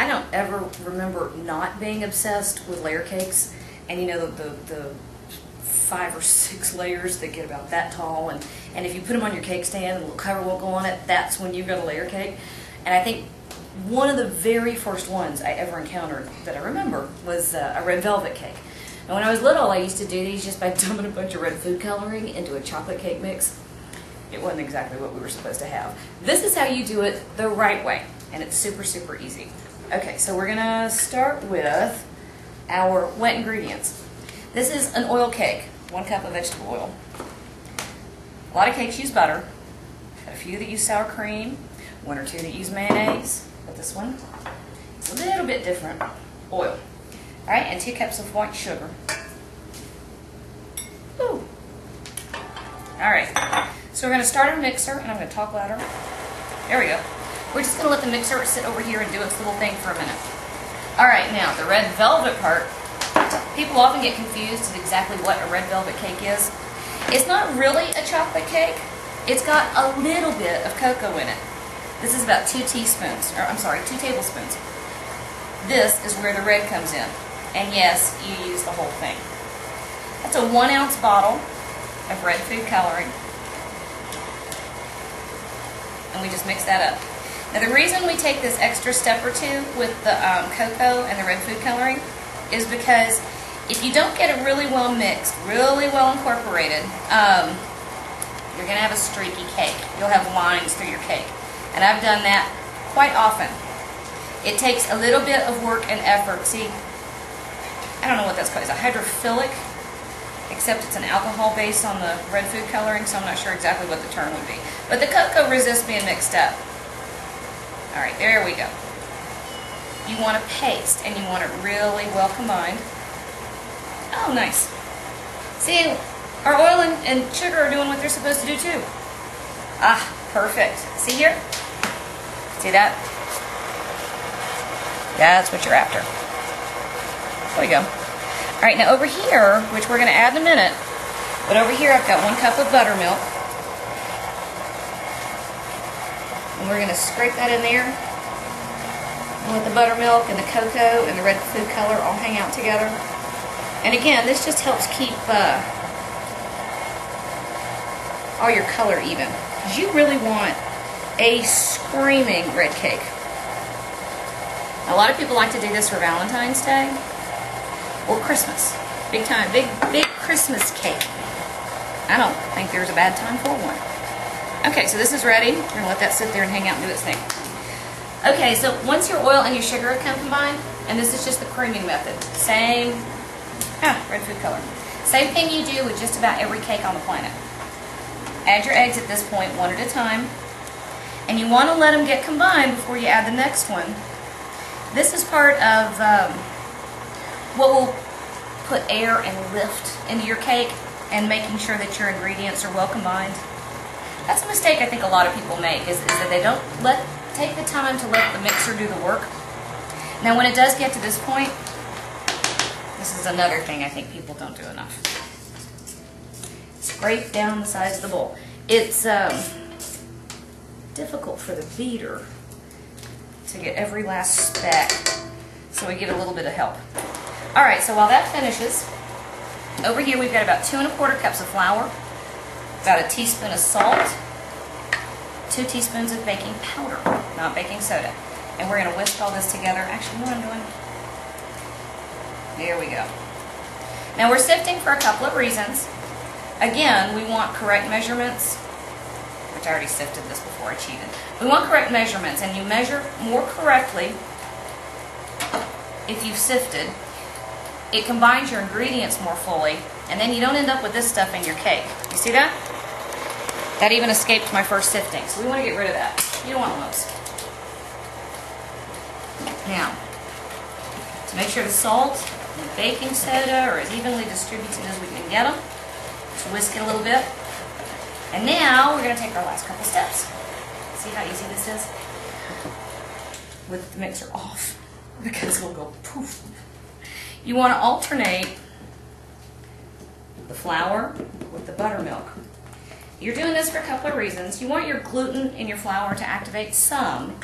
I don't ever remember not being obsessed with layer cakes. And you know, the 5 or 6 layers that get about that tall, and if you put them on your cake stand and the little cover won't go on it, that's when you've got a layer cake. And I think one of the very first ones I ever encountered that I remember was a red velvet cake. And when I was little, I used to do these just by dumping a bunch of red food coloring into a chocolate cake mix. It wasn't exactly what we were supposed to have. This is how you do it the right way, and it's super, super easy. Okay, so we're gonna start with our wet ingredients. This is an oil cake, 1 cup of vegetable oil. A lot of cakes use butter, a few that use sour cream, 1 or 2 that use mayonnaise, but this one is a little bit different. Oil. All right, and 2 cups of white sugar. Ooh. All right, so we're gonna start our mixer, and I'm gonna talk louder. There we go. We're just gonna let the mixer sit over here and do its little thing for a minute. All right, now the red velvet part, people often get confused with exactly what a red velvet cake is. It's not really a chocolate cake. It's got a little bit of cocoa in it. This is about 2 tablespoons. This is where the red comes in. And yes, you use the whole thing. That's a 1 ounce bottle of red food coloring. And we just mix that up. Now the reason we take this extra step or 2 with the cocoa and the red food coloring is because if you don't get it really well mixed, really well incorporated, you're going to have a streaky cake. You'll have lines through your cake. And I've done that quite often. It takes a little bit of work and effort. See, I don't know what that's called. It's a hydrophilic, except it's an alcohol base on the red food coloring, so I'm not sure exactly what the term would be. But the cocoa resists being mixed up. All right, there we go. You want a paste, and you want it really well combined. Oh, nice. See, our oil and sugar are doing what they're supposed to do too. Ah, perfect. See here? See that? That's what you're after. There we go. All right, now over here, which we're going to add in a minute, but over here I've got 1 cup of buttermilk. And we're going to scrape that in there. And let the buttermilk and the cocoa and the red food color all hang out together. And again, this just helps keep all your color even. Because you really want a screaming red cake. A lot of people like to do this for Valentine's Day or Christmas. Big time, big Christmas cake. I don't think there's a bad time for one. Okay, so this is ready. We're going to let that sit there and hang out and do its thing. Okay, so once your oil and your sugar have come combined, and this is just the creaming method. Same, red food color. Same thing you do with just about every cake on the planet. Add your eggs at this point, 1 at a time. And you want to let them get combined before you add the next one. This is part of what will put air and lift into your cake and making sure that your ingredients are well combined. That's a mistake I think a lot of people make, is that they don't take the time to let the mixer do the work. Now when it does get to this point, this is another thing I think people don't do enough. Scrape down the sides of the bowl. It's difficult for the beater to get every last speck, so we get a little bit of help. All right, so while that finishes, over here we've got about 2 1/4 cups of flour, about a teaspoon of salt, 2 teaspoons of baking powder, not baking soda. And we're going to whisk all this together. Actually, you know what I'm doing? There we go. Now we're sifting for a couple of reasons. Again, we want correct measurements, which I already sifted this before I cheated. We want correct measurements, and you measure more correctly if you've sifted. It combines your ingredients more fully, and then you don't end up with this stuff in your cake. You see that? That even escaped my first sifting, so we want to get rid of that. You don't want those. Now, to make sure the salt and the baking soda are as evenly distributed as we can get them, just whisk it a little bit. And now we're going to take our last couple steps. See how easy this is? With the mixer off, because it'll go poof. You want to alternate the flour with the buttermilk. You're doing this for a couple of reasons. You want your gluten in your flour to activate some.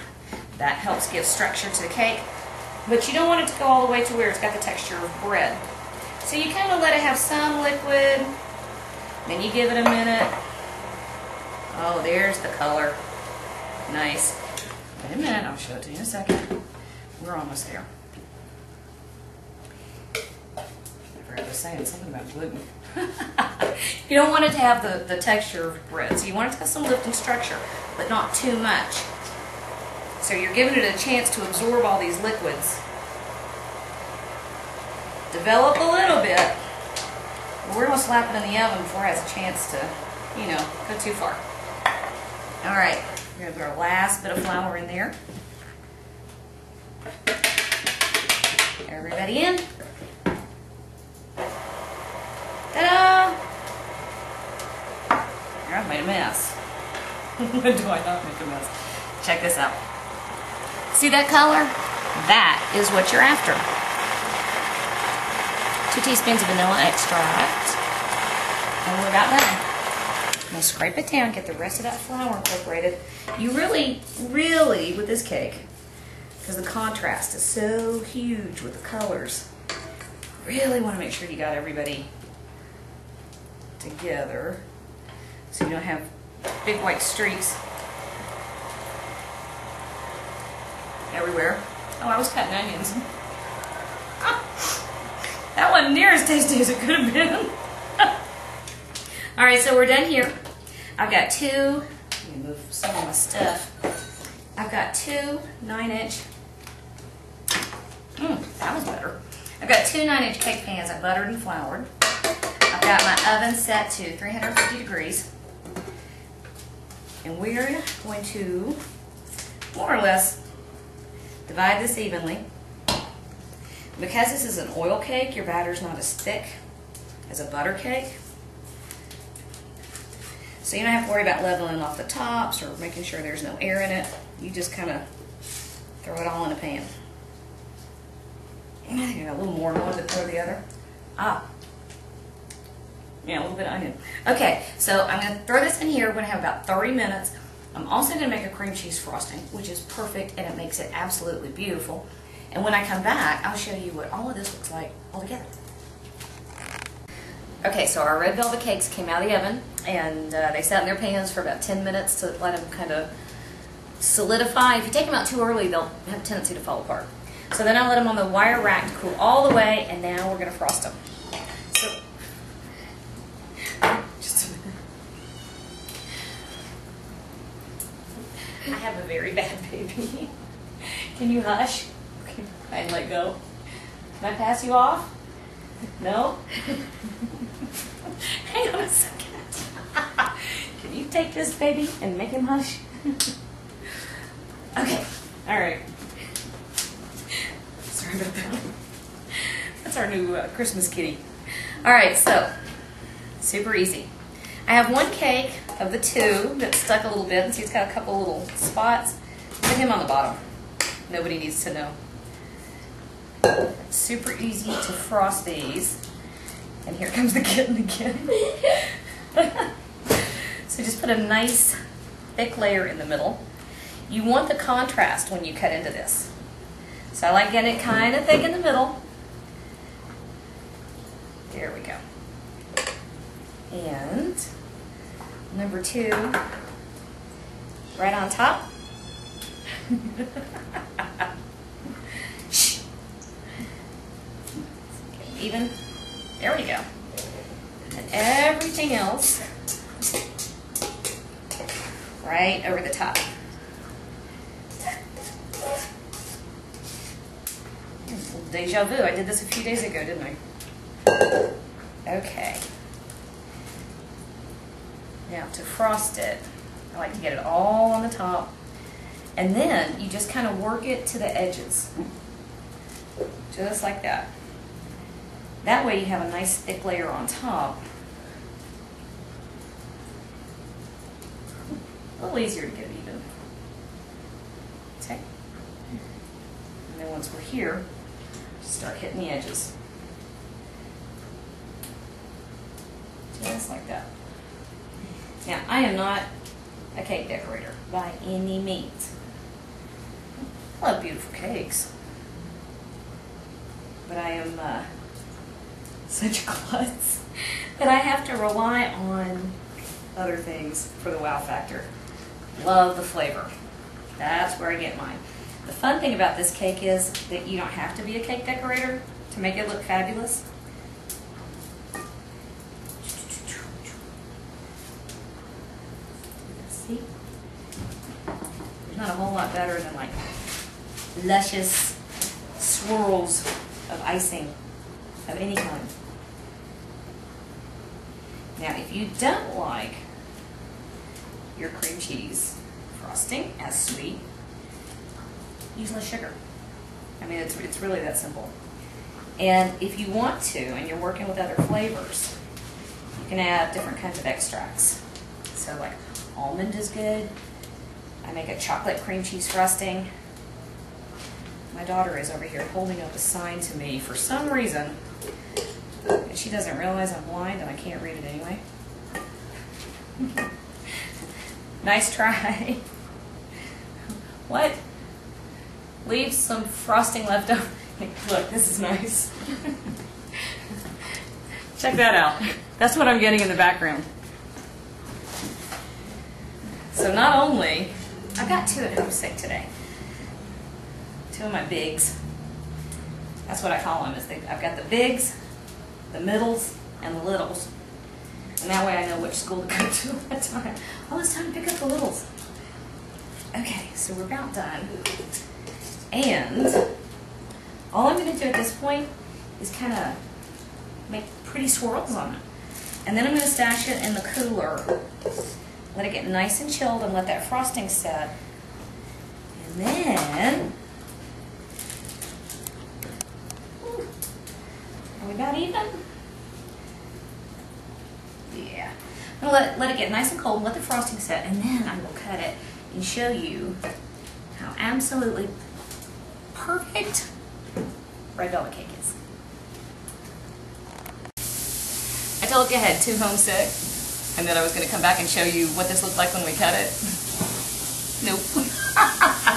That helps give structure to the cake. But you don't want it to go all the way to where it's got the texture of bread. So you kind of let it have some liquid, then you give it a minute. Oh, there's the color. Nice. Wait a minute, I'll show it to you in a second. We're almost there. I was saying something about gluten. You don't want it to have the texture of bread, so you want it to have some lift and structure, but not too much. So you're giving it a chance to absorb all these liquids. Develop a little bit. We're going to slap it in the oven before it has a chance to, you know, go too far. Alright, we're going to throw a last bit of flour in there. Everybody in. Ta-da! Here, I've made a mess. When do I not make a mess? Check this out. See that color? That is what you're after. 2 teaspoons of vanilla extract. And we're about done. I'm going to scrape it down, get the rest of that flour incorporated. You really, with this cake, because the contrast is so huge with the colors, really want to make sure you got everybody together so you don't have big white streaks everywhere. Oh, I was cutting onions. That wasn't near as tasty as it could have been. Alright, so we're done here. I've got let me move some of my stuff. I've got 2 9-inch, that was better. I've got 2 9-inch cake pans I buttered and floured. I've got my oven set to 350 degrees. And we're going to, more or less, divide this evenly. Because this is an oil cake, your batter's not as thick as a butter cake. So you don't have to worry about leveling off the tops or making sure there's no air in it. You just kind of throw it all in a pan. I think I got a little more in one than the other. Yeah, a little bit of onion. Okay, so I'm going to throw this in here. We're going to have about 30 minutes. I'm also going to make a cream cheese frosting, which is perfect, and it makes it absolutely beautiful. And when I come back, I'll show you what all of this looks like all together. Okay, so our red velvet cakes came out of the oven, and they sat in their pans for about 10 minutes to let them kind of solidify. If you take them out too early, they'll have a tendency to fall apart. So then I let them on the wire rack to cool all the way, and now we're going to frost them. So, just a minute. I have a very bad baby. Can you hush? And let go. Can I pass you off? No? Hang on a second. Can you take this baby and make him hush? Okay. Alright. Sorry about that. That's our new Christmas kitty. Alright, so, super easy. I have 1 cake of the 2 that's stuck a little bit, and see it's got a couple little spots. Put him on the bottom. Nobody needs to know. Super easy to frost these. And here comes the kitten again. So just put a nice thick layer in the middle. You want the contrast when you cut into this. So I like getting it kind of thick in the middle. There we go. And number 2, right on top. Even. There we go. And everything else right over the top. Deja vu. I did this a few days ago, didn't I? Okay. Now to frost it, I like to get it all on the top. And then you just kind of work it to the edges. Just like that. That way you have a nice thick layer on top. A little easier to get it even. Okay. And then once we're here, just start hitting the edges. Just like that. Now, I am not a cake decorator by any means. I love beautiful cakes. but I am such a klutz that I have to rely on other things for the wow factor. Love the flavor. That's where I get mine. The fun thing about this cake is that you don't have to be a cake decorator to make it look fabulous. See? There's not a whole lot better than like luscious swirls of icing of any kind. Now, if you don't like your cream cheese frosting as sweet, use less sugar. I mean, it's really that simple. And if you want to, and you're working with other flavors, you can add different kinds of extracts. So like almond is good. I make a chocolate cream cheese frosting. My daughter is over here holding up a sign to me for some reason. And she doesn't realize I'm blind and I can't read it anyway. Nice try. What? Leave some frosting left over. Look, this is nice. Check that out. That's what I'm getting in the background. So not only, I've got two at home sick today. Two of my bigs. That's what I call them. I've got the bigs, the middles, and the littles. And that way I know which school to go to at that time. Oh, it's time to pick up the littles. Okay, so we're about done. And all I'm going to do at this point is kind of make pretty swirls on it. And then I'm going to stash it in the cooler. Let it get nice and chilled and let that frosting set. And then, are we about even? Yeah. I'm going to let it get nice and cold, let the frosting set, and then I will cut it and show you how absolutely perfect red velvet cake is. I told you I had two homesick and that I was going to come back and show you what this looked like when we cut it. Nope.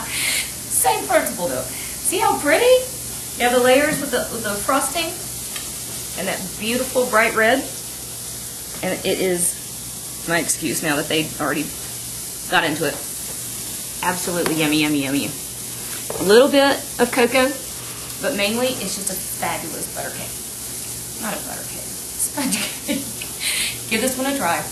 Same principle though. See how pretty? You have the layers with the frosting and that beautiful bright red. And it is my excuse now that they already got into it. Absolutely yummy, yummy, yummy. A little bit of cocoa, but mainly it's just a fabulous butter cake. Not a butter cake, sponge cake. Give this one a try.